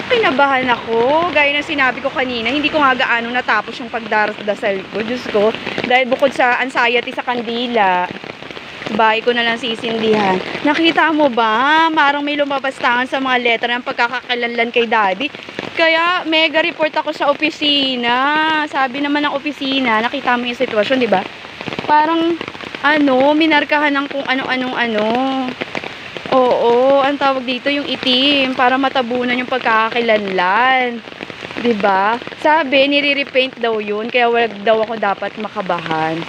Kinabahan ako. Gaya ng sinabi ko kanina, hindi ko nga gaano natapos yung pagdarasdasal ko. Diyos ko. Dahil bukod sa anxiety sa kandila, bahay ko na lang sisindihan. Nakita mo ba? Marang may lumabastangan sa mga letra ng pagkakakilanlan kay daddy. Kaya mega report ako sa opisina. Sabi naman ng opisina, nakita mo yung sitwasyon, di ba? Parang, minarkahan ng kung ano. Oo, ang tawag dito yung itim para matabunan yung pagkakakilanlan. 'Di ba? Sabi, nire-repaint daw yun, kaya wag daw ako dapat makabahan.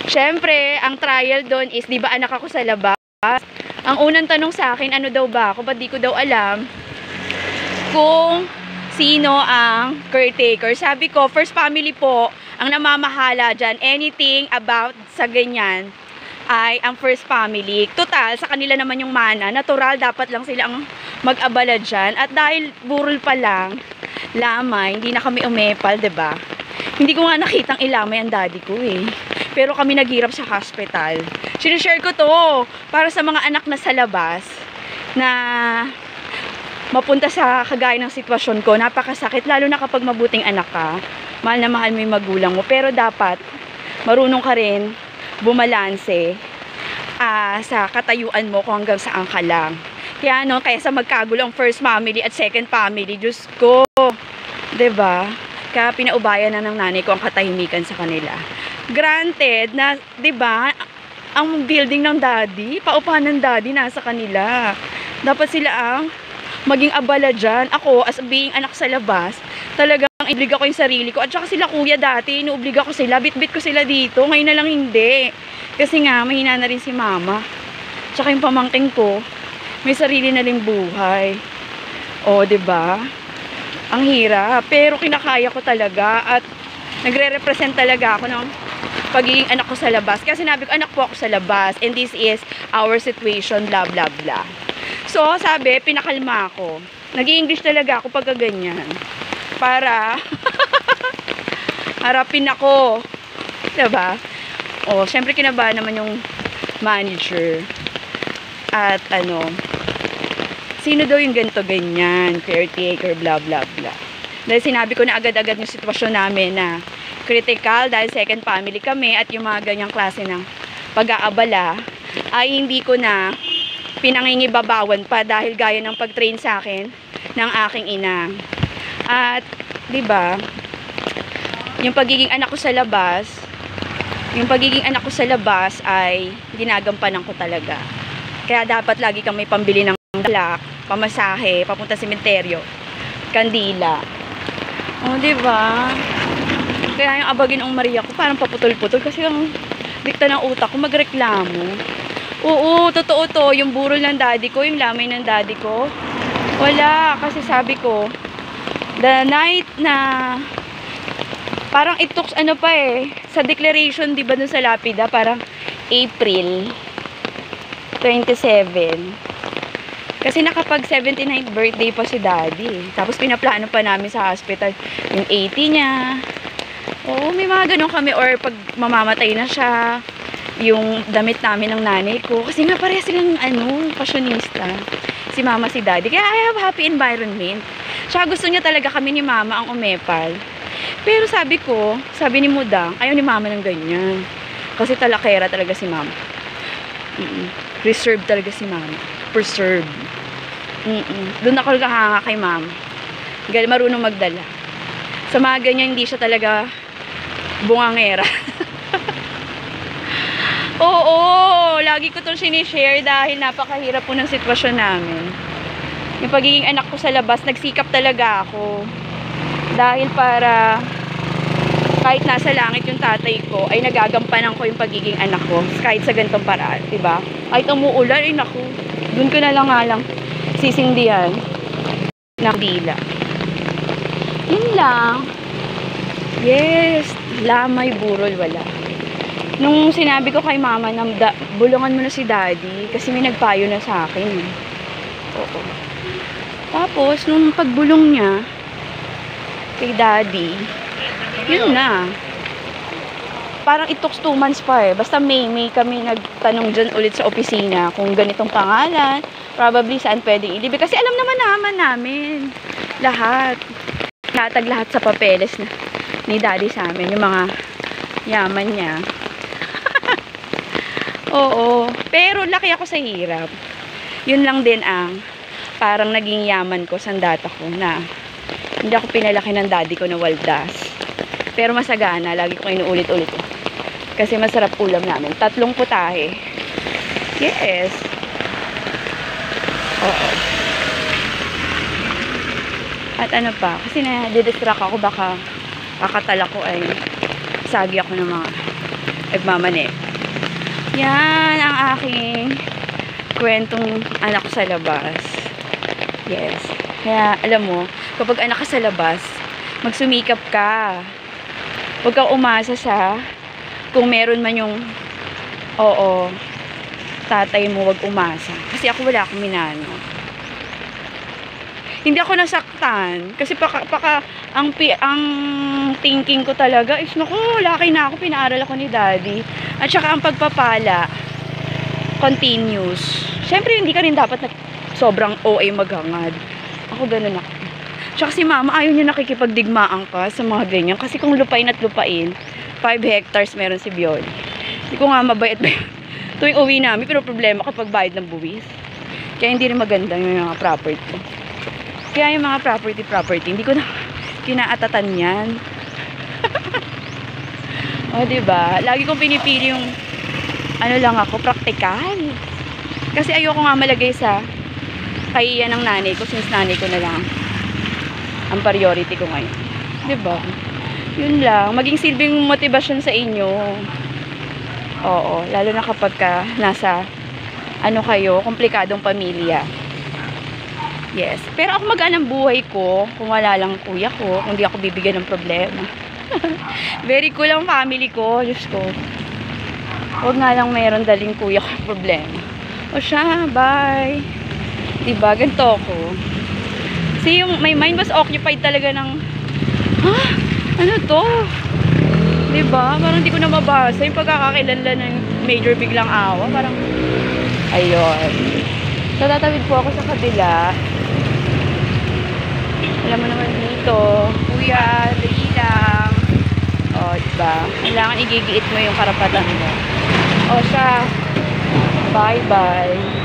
Syempre, ang trial doon is, 'di ba anak ako sa labas? Ang unang tanong sa akin, ano daw ba ako? Ba't di ko daw alam kung sino ang caretaker. Sabi ko, first family po ang namamahala dyan. Anything about sa ganyan ay ang first family. Total, sa kanila naman yung mana. Natural, dapat lang sila ang mag-abala dyan. At dahil burol pa lang, lamay, hindi na kami umepal, 'di ba? Hindi ko nga nakitang ilamay ang daddy ko eh. Pero kami naghirap sa hospital. Sinishare ko to para sa mga anak na sa labas na mapunta sa kagaya ng sitwasyon ko. Napakasakit, lalo na kapag mabuting anak ka. Mahal na mahal mo yung magulang mo. Pero dapat, marunong ka rin bumalanse sa katayuan mo kung hanggang saan ka lang. Kaya kaya sa magkagulo ang first family at second family, Diyos ko, 'di ba? Kaya pinaubayan na ng nanay ko ang katahimikan sa kanila. Granted na, 'di ba, ang building ng daddy, paupahan ng daddy nasa kanila. Dapat sila ang maging abala dyan. Ako, as being anak sa labas, talagang inuobliga ko yung sarili ko. At saka sila kuya dati, inuobliga ko sila, bit-bit ko sila dito. Ngayon na lang hindi. Kasi nga, mahina na rin si mama. Tsaka yung pamangking ko, may sarili na rin buhay. O, 'di ba? Ang hirap. Pero kinakaya ko talaga. At nagre-represent talaga ako ng pagiging anak ko sa labas. Kasi sinabi ko, anak po ako sa labas. And this is our situation, blah, blah, blah. So, sabi, pinakalma ako. Nag-i-English talaga ako pagka ganyan. Para harapin ako. Diba? O, syempre kinabahan naman yung manager. At sino daw yung ganito ganyan, caretaker, blah, blah, blah. Dahil sinabi ko na agad-agad yung sitwasyon namin na critical dahil second family kami at yung mga ganyang klase ng pag-aabala ay hindi ko na pinangingibabawan pa dahil gaya ng pag-train sa akin ng aking ina. At 'di ba? Yung pagiging anak ko sa labas, ay ginagampanan ko talaga. Kaya dapat lagi kang may pambili ng dalak, pamasahe, papunta sa sementeryo, kandila. Oh, 'di ba? Kaya yung abagin ng Maria ko parang paputol-putol kasi ang dikta ng utak ko magreklamo. Oo, totoo to. Yung burol ng daddy ko, yung lamay ng daddy ko, wala. Kasi sabi ko, the night na, parang it took, sa declaration, di ba dun sa lapida, parang April 27. Kasi nakapag 79th birthday pa si daddy. Tapos pinaplano pa namin sa hospital yung 80 niya. Oo, may mga ganun kami. Or pag mamamatay na siya, yung damit namin ng nanay ko. Kasi nga pareha silang fashionista. Si mama, si daddy. Kaya I have happy environment. Siya gusto niya talaga kami ni mama ang umepal. Pero sabi ni Mudang, ayaw ni mama ng ganyan. Kasi talakera talaga si mama. Reserved talaga si mama. Preserved. Doon ako nakahanga kay mama. Marunong magdala. Sa mga ganyan, hindi siya talaga bungangera. Oo, lagi ko itong sinishare dahil napakahirap po ng sitwasyon namin. Yung pagiging anak ko sa labas, nagsikap talaga ako. Dahil para kahit nasa langit yung tatay ko, ay nagagampanan ko yung pagiging anak ko. Kahit sa ganitong paraan, diba? Kahit umuulan, ay naku, dun ko na lang sisindihan ng dila. Yun lang. Yes, lamay, burol, wala. Nung sinabi ko kay mama na bulungan mo na si daddy kasi may nagpayo na sa akin. Oo. Tapos, nung pagbulong niya kay daddy, yun na. Parang it took 2 months pa eh. Basta May kami nagtanong dyan ulit sa opisina kung ganitong pangalan, probably saan pwedeng ilibig. Kasi alam naman namin Lahat. Natag lahat sa papeles na ni daddy sa amin. Yung mga yaman niya. Oo. Pero laki ako sa hirap. Yun lang din ang parang naging yaman ko sa data ko na hindi ako pinalaki ng daddy ko na waldas. Pero masagana. Lagi ko inuulit-ulit. Kasi masarap ulam namin. 3 putahe. Yes. Oo. At ano pa, kasi na-distract ako, baka kakatala ko ay sagi ako ng mga nagmamani. Yan ang aking kwentong anak ko sa labas. Yes. Kaya, alam mo, kapag anak ka sa labas, magsumikap ka. Huwag kang umasa sa kung meron man yung tatay mo, wag umasa. Kasi ako wala akong minano. Hindi ako nasaktan. Kasi ang thinking ko talaga is, naku, laki na ako, pinaaral ako ni daddy. At saka ang pagpapala, continuous. Siyempre, hindi ka rin dapat na sobrang OA maghangad. Ako ganun ako. Tsaka si mama, ayaw niya nakikipagdigmaan ka sa mga ganyan. Kasi kung lupain at lupain, 5 hectares meron si Bioli. Hindi ko nga mabayad ba tuwing uwi namin, pero problema kapag bayad ng buwis. Kaya hindi rin maganda yung mga property. Kaya yung mga property, hindi ko na kinaatatan yan. O, diba? Lagi kong pinipili yung ano lang ako, praktikal. Kasi ayoko nga malagay sa kaiyan ng nanay ko, since nanay ko na lang ang priority ko ngayon. Diba? Yun lang. Maging silbing motivasyon sa inyo. Oo. Lalo na kapag ka nasa ano kayo, komplikadong pamilya. Yes. Pero ako magaan ang buhay ko kung wala lang kuya ko, kung di ako bibigyan ng problema. Very cool ang family ko. Diyos ko. Huwag nga lang mayroon daling kuya ko problema. O siya, bye. Diba? Ganito ako. See, my mind was occupied talaga ng, ano to? Diba? Parang hindi ko na mabasa yung pagkakakilanlan ng major biglang awa. Parang, ayun. So, tatawid po ako sa kabila. Alam mo naman dito, kuya, dali lang. O, diba? Kailangan igigiit mo yung karapatan mo. O, siya. Bye-bye.